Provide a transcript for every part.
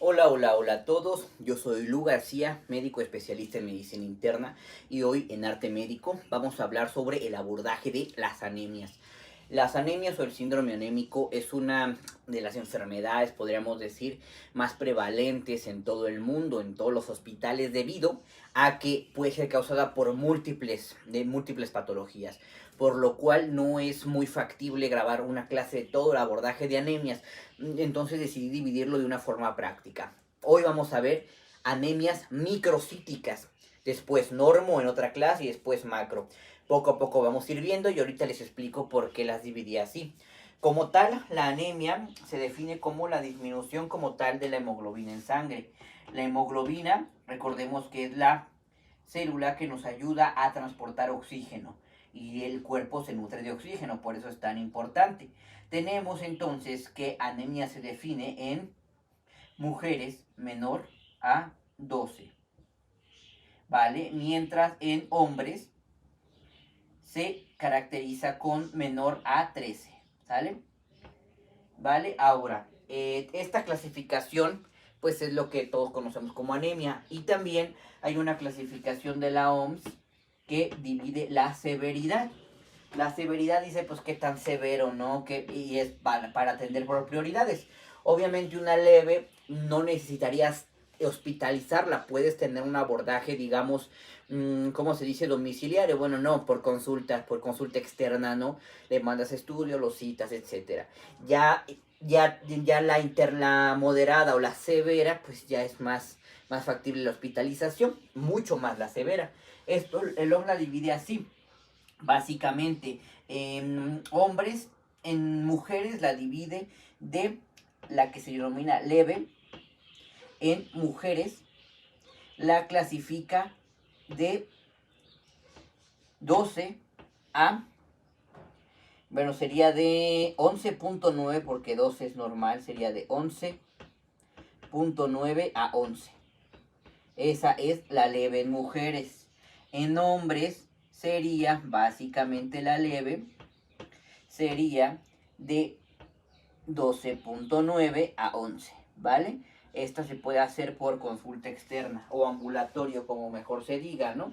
Hola, hola, hola a todos. Yo soy Lu García, médico especialista en medicina interna y hoy en Arte Médico vamos a hablar sobre el abordaje de las anemias. Las anemias o el síndrome anémico es una de las enfermedades, podríamos decir, más prevalentes en todo el mundo, en todos los hospitales, debido a que puede ser causada por múltiples patologías, por lo cual no es muy factible grabar una clase de todo el abordaje de anemias. Entonces decidí dividirlo de una forma práctica. Hoy vamos a ver anemias microcíticas, después normo en otra clase y después macro. Poco a poco vamos a ir viendo y ahorita les explico por qué las dividí así. Como tal, la anemia se define como la disminución como tal de la hemoglobina en sangre. La hemoglobina, recordemos que es la célula que nos ayuda a transportar oxígeno y el cuerpo se nutre de oxígeno, por eso es tan importante. Tenemos entonces que anemia se define en mujeres menor a 12, ¿vale? Mientras en hombres se caracteriza con menor a 13, ¿sale? ¿Vale? Ahora, esta clasificación pues es lo que todos conocemos como anemia y también hay una clasificación de la OMS que divide la severidad. La severidad dice pues qué tan severo, ¿no? Y es para atender por prioridades. Obviamente una leve no necesitarías hospitalizarla, puedes tener un abordaje, digamos, ¿cómo se dice? Domiciliario. Bueno, no, por consulta externa, ¿no? Le mandas estudio, lo citas, etcétera. Ya la moderada o la severa, pues ya es más factible la hospitalización, mucho más la severa. Esto el OMS la divide así. Básicamente, en hombres, en mujeres la divide de la que se denomina leve. En mujeres la clasifica de 12 a, bueno, sería de 11.9 porque 12 es normal, sería de 11.9 a 11. Esa es la leve en mujeres. En hombres sería básicamente la leve, sería de 12.9 a 11, ¿vale? Esta se puede hacer por consulta externa o ambulatorio, como mejor se diga, ¿no?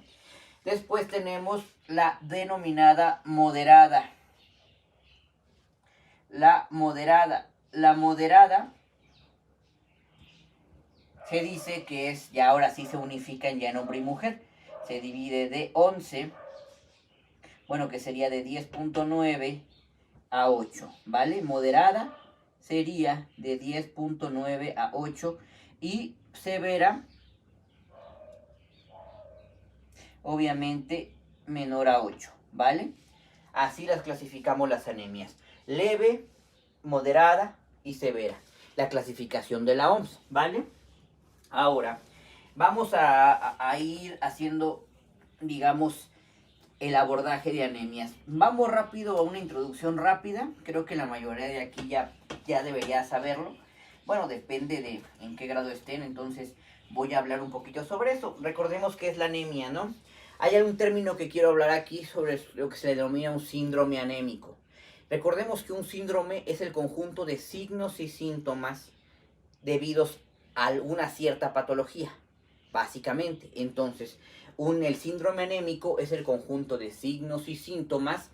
Después tenemos la denominada moderada. La moderada se dice que es, ya ahora sí se unifican ya en hombre y mujer. Se divide de 11, bueno, que sería de 10.9 a 8, ¿vale? Moderada sería de 10.9 a 8 y severa, obviamente, menor a 8, ¿vale? Así las clasificamos las anemias. Leve, moderada y severa. La clasificación de la OMS, ¿vale? Ahora, vamos a ir haciendo, digamos, el abordaje de anemias. Vamos rápido a una introducción rápida. Creo que la mayoría de aquí ya debería saberlo. Bueno, depende de en qué grado estén, entonces voy a hablar un poquito sobre eso. Recordemos qué es la anemia, ¿no? Hay algún término que quiero hablar aquí sobre lo que se le denomina un síndrome anémico. Recordemos que un síndrome es el conjunto de signos y síntomas debidos a alguna cierta patología, básicamente. Entonces, el síndrome anémico es el conjunto de signos y síntomas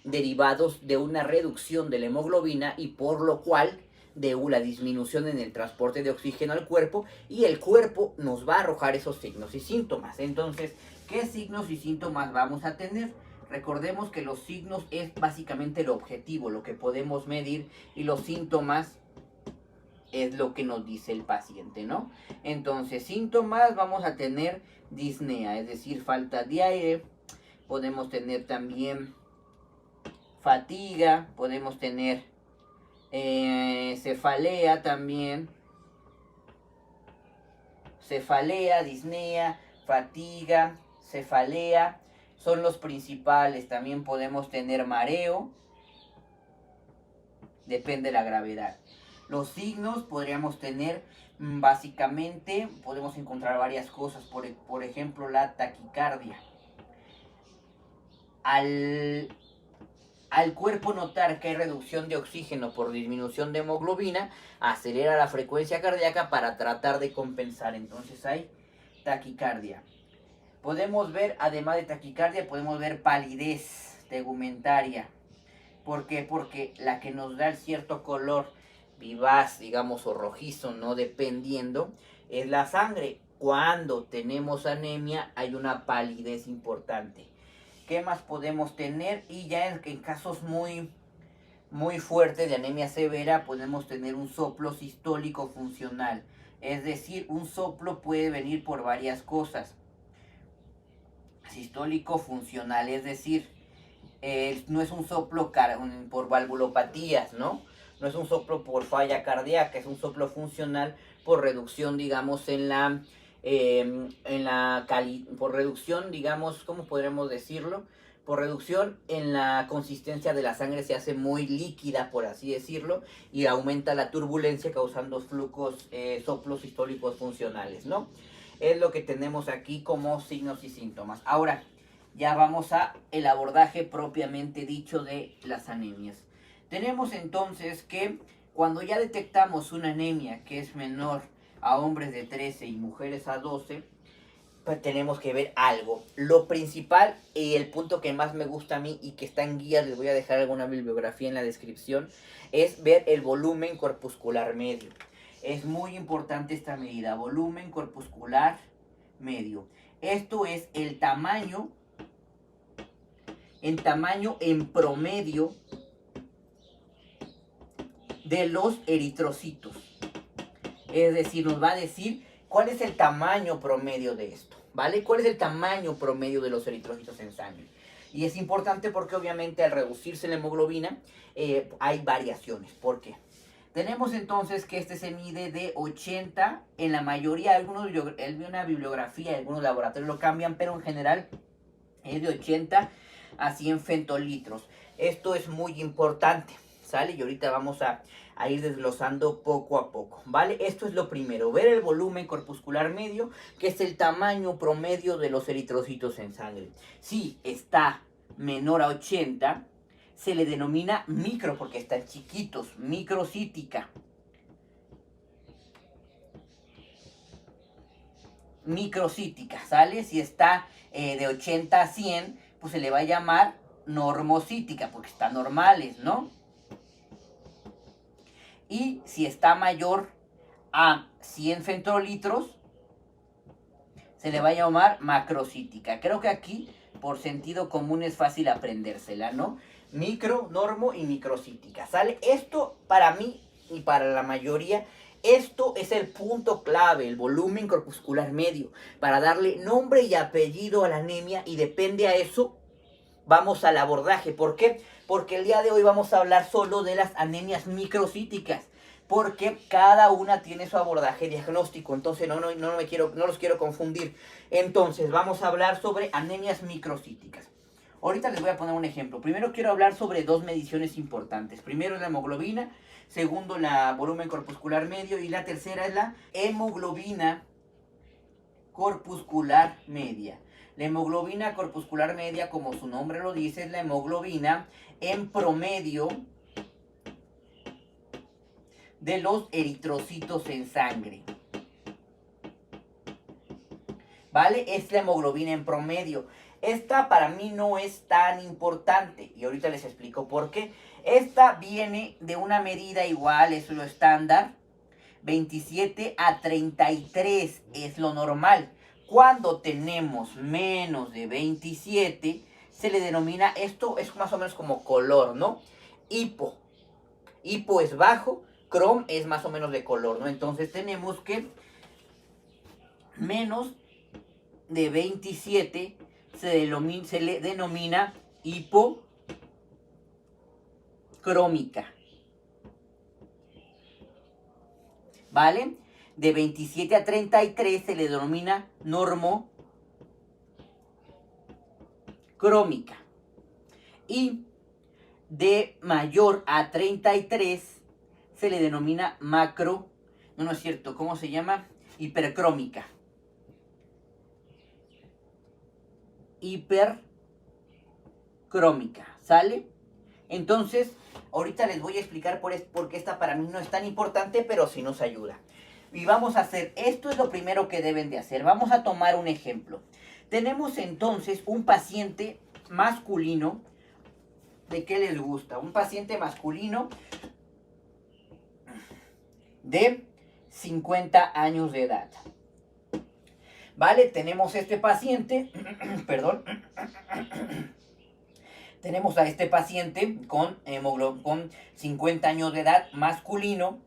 derivados de una reducción de la hemoglobina y por lo cual de una disminución en el transporte de oxígeno al cuerpo y el cuerpo nos va a arrojar esos signos y síntomas. Entonces, ¿qué signos y síntomas vamos a tener? Recordemos que los signos es básicamente el objetivo, lo que podemos medir, y los síntomas es lo que nos dice el paciente, ¿no? Entonces, síntomas, vamos a tener disnea, es decir, falta de aire. Podemos tener también fatiga, podemos tener cefalea también. Cefalea, disnea, fatiga, cefalea son los principales. También podemos tener mareo, depende de la gravedad. Los signos podríamos tener, básicamente, podemos encontrar varias cosas, por ejemplo, la taquicardia. Al Al cuerpo notar que hay reducción de oxígeno por disminución de hemoglobina, acelera la frecuencia cardíaca para tratar de compensar. Entonces hay taquicardia. Podemos ver, además de taquicardia, podemos ver palidez tegumentaria. ¿Por qué? Porque la que nos da el cierto color vivaz, digamos, o rojizo, no dependiendo, es la sangre. Cuando tenemos anemia hay una palidez importante. ¿Qué más podemos tener? Y ya en casos muy fuertes de anemia severa podemos tener un soplo sistólico funcional. Es decir, un soplo puede venir por varias cosas. Sistólico funcional, es decir, no es un soplo por valvulopatías, ¿no? No es un soplo por falla cardíaca, es un soplo funcional por reducción, digamos, por reducción, digamos, ¿cómo podríamos decirlo? Por reducción en la consistencia de la sangre, se hace muy líquida, por así decirlo, y aumenta la turbulencia causando flujos, soplos sistólicos funcionales, ¿no? Es lo que tenemos aquí como signos y síntomas. Ahora, ya vamos a el abordaje propiamente dicho de las anemias. Tenemos entonces que cuando ya detectamos una anemia que es menor a hombres de 13 y mujeres a 12, pues tenemos que ver algo. Lo principal y el punto que más me gusta a mí y que está en guías, les voy a dejar alguna bibliografía en la descripción, es ver el volumen corpuscular medio. Es muy importante esta medida, volumen corpuscular medio. Esto es el tamaño en promedio de los eritrocitos. Es decir, nos va a decir cuál es el tamaño promedio de esto, ¿vale? ¿Cuál es el tamaño promedio de los eritrocitos en sangre? Y es importante porque obviamente al reducirse la hemoglobina hay variaciones. ¿Por qué? Tenemos entonces que este se mide de 80, en la mayoría, una bibliografía, algunos laboratorios lo cambian, pero en general es de 80 a 100 fentolitros. Esto es muy importante, ¿sale? Y ahorita vamos a ir desglosando poco a poco, ¿vale? Esto es lo primero, ver el volumen corpuscular medio, que es el tamaño promedio de los eritrocitos en sangre. Si está menor a 80, se le denomina micro, porque están chiquitos, microcítica. Microcítica, ¿sale? Si está de 80 a 100, pues se le va a llamar normocítica, porque están normales, ¿no? Y si está mayor a 100 fentolitros, se le va a llamar macrocítica. Creo que aquí, por sentido común, es fácil aprendérsela, ¿no? Micro, normo y microcítica, ¿sale? Esto para mí y para la mayoría, esto es el punto clave, el volumen corpuscular medio, para darle nombre y apellido a la anemia, y depende a eso vamos al abordaje. ¿Por qué? Porque el día de hoy vamos a hablar solo de las anemias microcíticas, porque cada una tiene su abordaje diagnóstico, entonces no los quiero confundir. Entonces vamos a hablar sobre anemias microcíticas. Ahorita les voy a poner un ejemplo. Primero quiero hablar sobre dos mediciones importantes. Primero es la hemoglobina, segundo la volumen corpuscular medio, y la tercera es la hemoglobina corpuscular media. La hemoglobina corpuscular media, como su nombre lo dice, es la hemoglobina en promedio de los eritrocitos en sangre. ¿Vale? Es la hemoglobina en promedio. Esta para mí no es tan importante y ahorita les explico por qué. Esta viene de una medida igual, es lo estándar. 27 a 33 es lo normal. Cuando tenemos menos de 27, se le denomina, esto es más o menos como color, ¿no? Hipo. Hipo es bajo, crom es más o menos de color, ¿no? Entonces tenemos que menos de 27 se le denomina hipocrómica. ¿Vale? De 27 a 33 se le denomina normocrómica. Y de mayor a 33 se le denomina no es cierto, ¿cómo se llama? Hipercrómica. Hipercrómica, ¿sale? Entonces, ahorita les voy a explicar por qué esta para mí no es tan importante, pero sí nos ayuda. Y vamos a hacer, esto es lo primero que deben de hacer. Vamos a tomar un ejemplo. Tenemos entonces un paciente masculino. ¿De qué les gusta? Un paciente masculino de 50 años de edad. ¿Vale? Tenemos este paciente, perdón, tenemos a este paciente con 50 años de edad, masculino,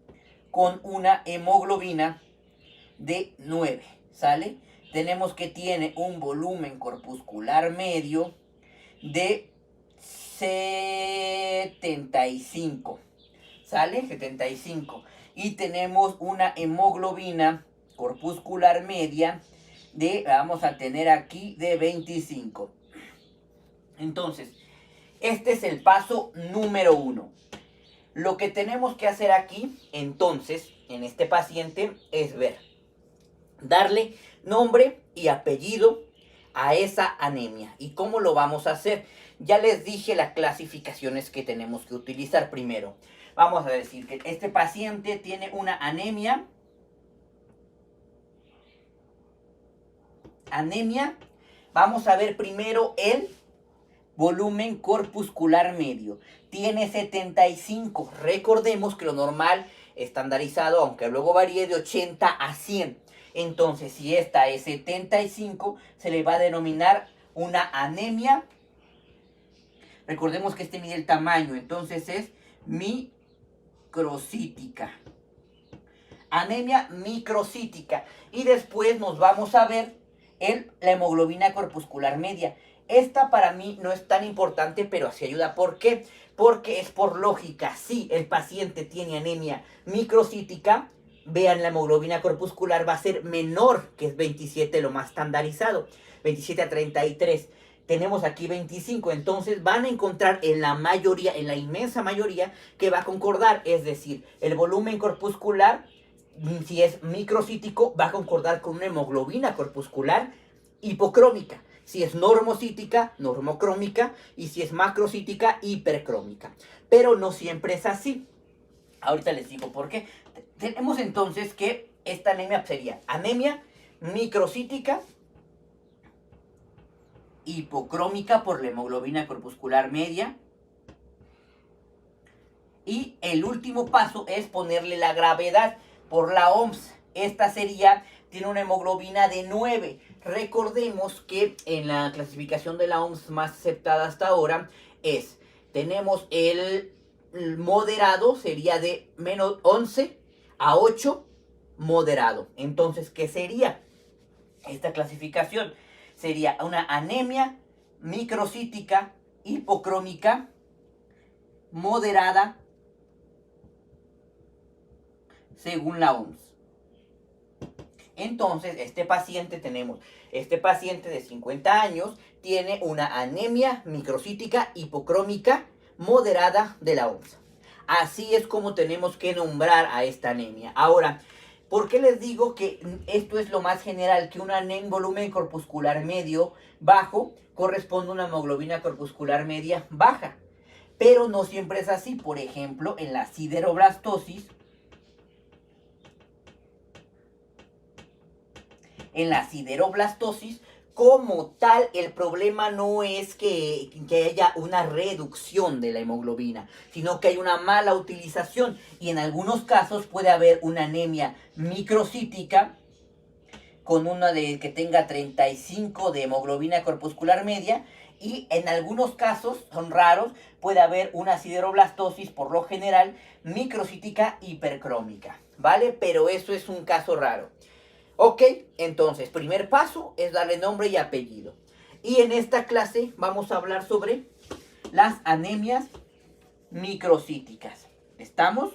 con una hemoglobina de 9, ¿sale? Tenemos que tiene un volumen corpuscular medio de 75, ¿sale? 75. Y tenemos una hemoglobina corpuscular media de, vamos a tener aquí, de 25. Entonces, este es el paso número 1. Lo que tenemos que hacer aquí, entonces, en este paciente, es ver, darle nombre y apellido a esa anemia. ¿Y cómo lo vamos a hacer? Ya les dije las clasificaciones que tenemos que utilizar primero. Vamos a decir que este paciente tiene una anemia. Vamos a ver primero el volumen corpuscular medio. Tiene 75. Recordemos que lo normal, estandarizado, aunque luego varíe de 80 a 100. Entonces, si esta es 75, se le va a denominar una anemia. Recordemos que este mide el tamaño, entonces es microcítica. Anemia microcítica. Y después nos vamos a ver la hemoglobina corpuscular media. Esta para mí no es tan importante, pero sí ayuda. ¿Por qué? Porque es por lógica. Si el paciente tiene anemia microcítica, vean, la hemoglobina corpuscular va a ser menor, que es 27, lo más estandarizado. 27 a 33. Tenemos aquí 25, entonces van a encontrar en la mayoría, en la inmensa mayoría, que va a concordar. Es decir, el volumen corpuscular, si es microcítico, va a concordar con una hemoglobina corpuscular hipocrómica. Si es normocítica, normocrómica. Y si es macrocítica, hipercrómica. Pero no siempre es así. Ahorita les digo por qué. Tenemos entonces que esta anemia sería anemia microcítica, hipocrómica por la hemoglobina corpuscular media. Y el último paso es ponerle la gravedad por la OMS. Esta sería, tiene una hemoglobina de 9. Recordemos que en la clasificación de la OMS más aceptada hasta ahora tenemos el moderado, sería de menos 11 a 8, moderado. Entonces, ¿qué sería esta clasificación? Sería una anemia microcítica hipocrómica moderada según la OMS. Entonces, este paciente de 50 años tiene una anemia microcítica hipocrómica moderada de la OMS. Así es como tenemos que nombrar a esta anemia. Ahora, ¿por qué les digo que esto es lo más general? Que un volumen corpuscular medio bajo corresponde a una hemoglobina corpuscular media baja. Pero no siempre es así. Por ejemplo, en la sideroblastosis, como tal, el problema no es que haya una reducción de la hemoglobina, sino que hay una mala utilización. Y en algunos casos puede haber una anemia microcítica con una que tenga 35 de hemoglobina corpuscular media. Y en algunos casos, son raros, puede haber una sideroblastosis, por lo general, microcítica hipercrómica, ¿vale? Pero eso es un caso raro. Ok, entonces, primer paso es darle nombre y apellido. Y en esta clase vamos a hablar sobre las anemias microcíticas. ¿Estamos?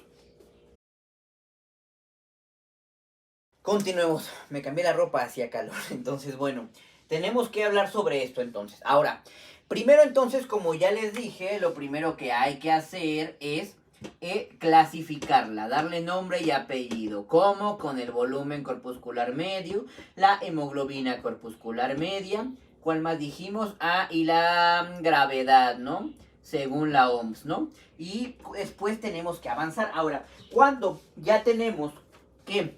Continuemos. Me cambié la ropa, hacía calor. Entonces, bueno, tenemos que hablar sobre esto entonces. Ahora, primero entonces, como ya les dije, lo primero que hay que hacer es clasificarla, darle nombre y apellido. ¿Cómo? Con el volumen corpuscular medio, la hemoglobina corpuscular media, ¿cuál más dijimos? Ah, y la gravedad, ¿no? según la OMS, ¿no? Y después tenemos que avanzar. Ahora, cuando ya tenemos que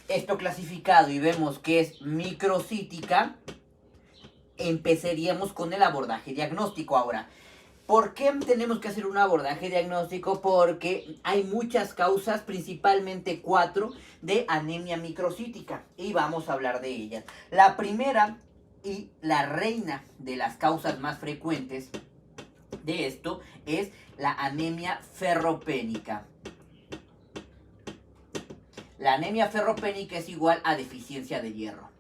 esto clasificado y vemos que es microcítica, empezaríamos con el abordaje diagnóstico. Ahora, ¿por qué tenemos que hacer un abordaje diagnóstico? Porque hay muchas causas, principalmente 4, de anemia microcítica. Y vamos a hablar de ellas. La primera y la reina de las causas más frecuentes de esto es la anemia ferropénica. La anemia ferropénica es igual a deficiencia de hierro,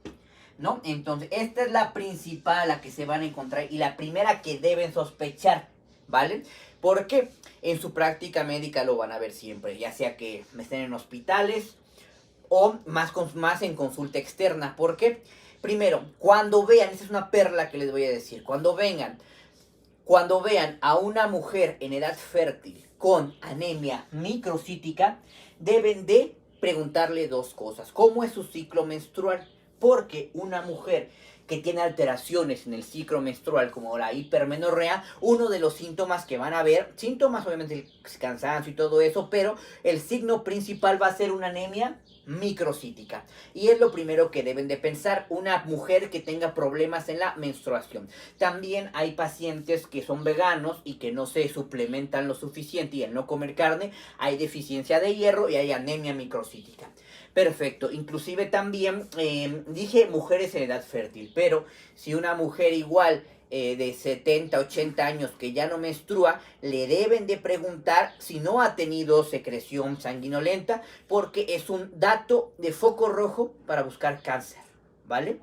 ¿no? Entonces, esta es la principal, la que se van a encontrar y la primera que deben sospechar, ¿vale? Porque en su práctica médica lo van a ver siempre, ya sea que estén en hospitales o más en consulta externa. ¿Por qué? Primero, cuando vean, esta es una perla que les voy a decir, cuando vean a una mujer en edad fértil con anemia microcítica, deben de preguntarle 2 cosas. ¿Cómo es su ciclo menstrual? Porque una mujer que tiene alteraciones en el ciclo menstrual, como la hipermenorrea, uno de los síntomas que van a ver, síntomas obviamente el cansancio y todo eso, pero el signo principal va a ser una anemia microcítica. Y es lo primero que deben de pensar, una mujer que tenga problemas en la menstruación. También hay pacientes que son veganos y que no se suplementan lo suficiente, y al no comer carne hay deficiencia de hierro y hay anemia microcítica. Perfecto, inclusive también dije mujeres en edad fértil, pero si una mujer igual de 70, 80 años que ya no menstrua, le deben de preguntar si no ha tenido secreción sanguinolenta, porque es un dato de foco rojo para buscar cáncer, ¿vale?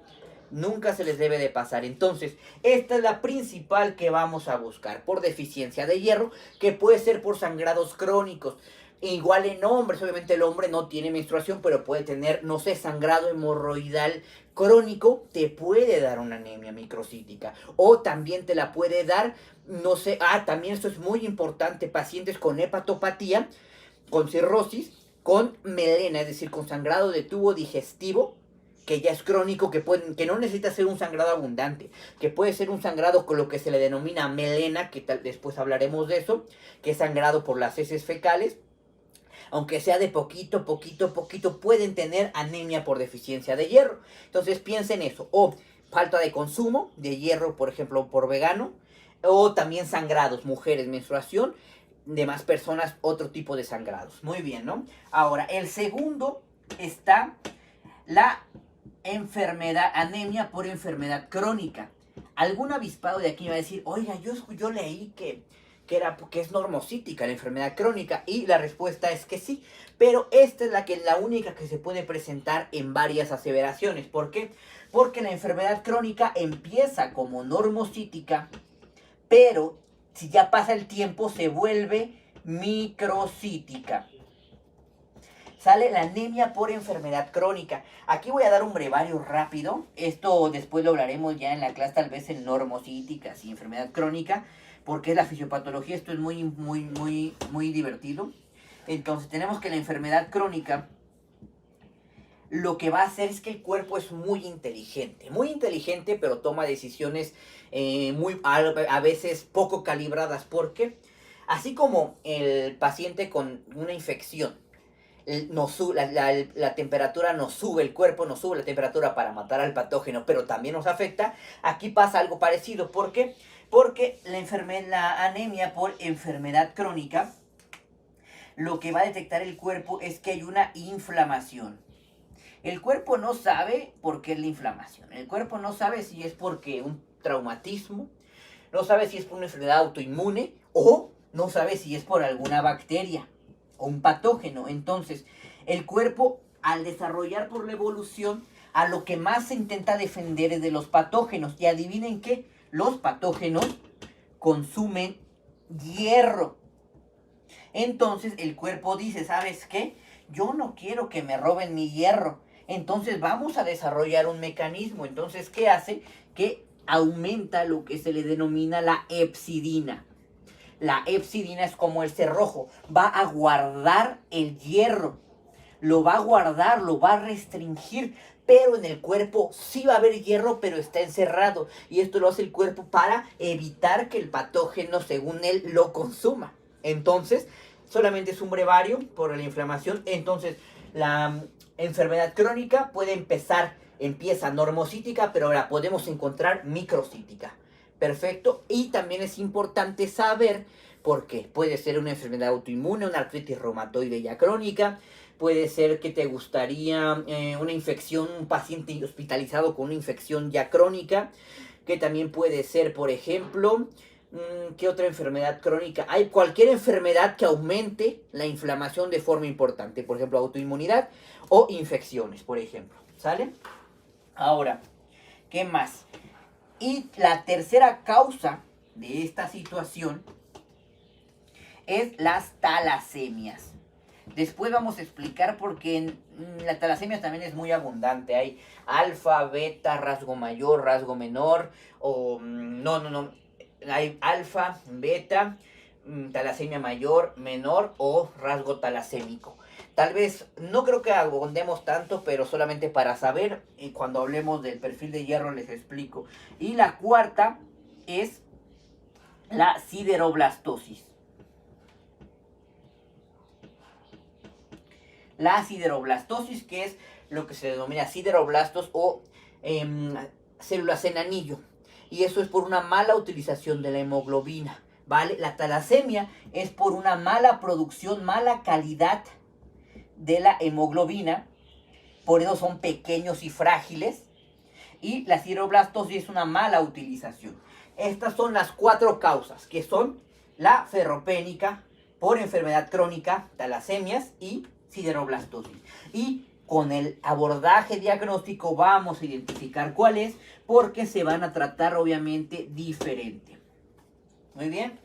Nunca se les debe de pasar. Entonces, esta es la principal que vamos a buscar, por deficiencia de hierro, que puede ser por sangrados crónicos. Igual en hombres, obviamente el hombre no tiene menstruación, pero puede tener, no sé, sangrado hemorroidal crónico, te puede dar una anemia microcítica. O también te la puede dar, no sé, también esto es muy importante, pacientes con hepatopatía, con cirrosis, con melena, es decir, con sangrado de tubo digestivo, que ya es crónico, que no necesita ser un sangrado abundante, que puede ser un sangrado con lo que se le denomina melena, que después hablaremos de eso, que es sangrado por las heces fecales. Aunque sea de poquito, pueden tener anemia por deficiencia de hierro. Entonces piensen eso. O falta de consumo de hierro, por ejemplo, por vegano. O también sangrados, mujeres, menstruación. Demás personas, otro tipo de sangrados. Muy bien, ¿no? Ahora, el segundo está la enfermedad, anemia por enfermedad crónica. Algún avispado de aquí va a decir, oiga, yo leí que es normocítica la enfermedad crónica, y la respuesta es que sí, pero esta es la única que se puede presentar en varias aseveraciones. ¿Por qué? Porque la enfermedad crónica empieza como normocítica, pero si ya pasa el tiempo se vuelve microcítica. Sale la anemia por enfermedad crónica. Aquí voy a dar un brevario rápido. Esto después lo hablaremos ya en la clase, tal vez en normocíticas y enfermedad crónica, porque es la fisiopatología. Esto es muy divertido. Entonces tenemos que la enfermedad crónica lo que va a hacer es que el cuerpo es muy inteligente, pero toma decisiones a veces poco calibradas. Porque así como el paciente con una infección, la temperatura nos sube, el cuerpo nos sube la temperatura para matar al patógeno, pero también nos afecta, aquí pasa algo parecido. ¿Por qué? Porque la anemia por enfermedad crónica, lo que va a detectar el cuerpo es que hay una inflamación. El cuerpo no sabe por qué es la inflamación. El cuerpo no sabe si es porque un traumatismo, no sabe si es por una enfermedad autoinmune, o no sabe si es por alguna bacteria o un patógeno. Entonces, el cuerpo, al desarrollar por la evolución, a lo que más se intenta defender es de los patógenos. Y adivinen qué, los patógenos consumen hierro. Entonces el cuerpo dice, ¿sabes qué? Yo no quiero que me roben mi hierro. Entonces vamos a desarrollar un mecanismo. Entonces, ¿qué hace? Que aumenta lo que se le denomina la hepcidina. La hepcidina es como el cerrojo. Va a guardar el hierro. Lo va a guardar, lo va a restringir pero en el cuerpo sí va a haber hierro, pero está encerrado. Y esto lo hace el cuerpo para evitar que el patógeno, según él, lo consuma. Entonces, solamente es un brevario por la inflamación. Entonces, la enfermedad crónica empieza normocítica, pero la podemos encontrar microcítica. Perfecto. Y también es importante saber por qué. Puede ser una enfermedad autoinmune, una artritis reumatoide ya crónica. Puede ser que te gustaría una infección, un paciente hospitalizado con una infección ya crónica. Que también puede ser, por ejemplo, ¿qué otra enfermedad crónica? Hay cualquier enfermedad que aumente la inflamación de forma importante. Por ejemplo, autoinmunidad o infecciones, por ejemplo. ¿Sale? Ahora, ¿qué más? Y la tercera causa de esta situación es las talasemias. Después vamos a explicar por qué la talasemia también es muy abundante. Hay alfa, beta, rasgo mayor, rasgo menor. O no. Hay alfa, beta, talasemia mayor, menor o rasgo talasémico. Tal vez, no creo que abundemos tanto, pero solamente para saber, cuando hablemos del perfil de hierro les explico. Y la cuarta es la sideroblastosis. La sideroblastosis, que es lo que se denomina sideroblastos o células en anillo. Y eso es por una mala utilización de la hemoglobina, ¿vale? La talasemia es por una mala producción, mala calidad de la hemoglobina. Por eso son pequeños y frágiles. Y la sideroblastosis es una mala utilización. Estas son las 4 causas, que son la ferropénica, por enfermedad crónica, talasemias y sideroblastosis. Y con el abordaje diagnóstico vamos a identificar cuál es, porque se van a tratar obviamente diferente. Muy bien.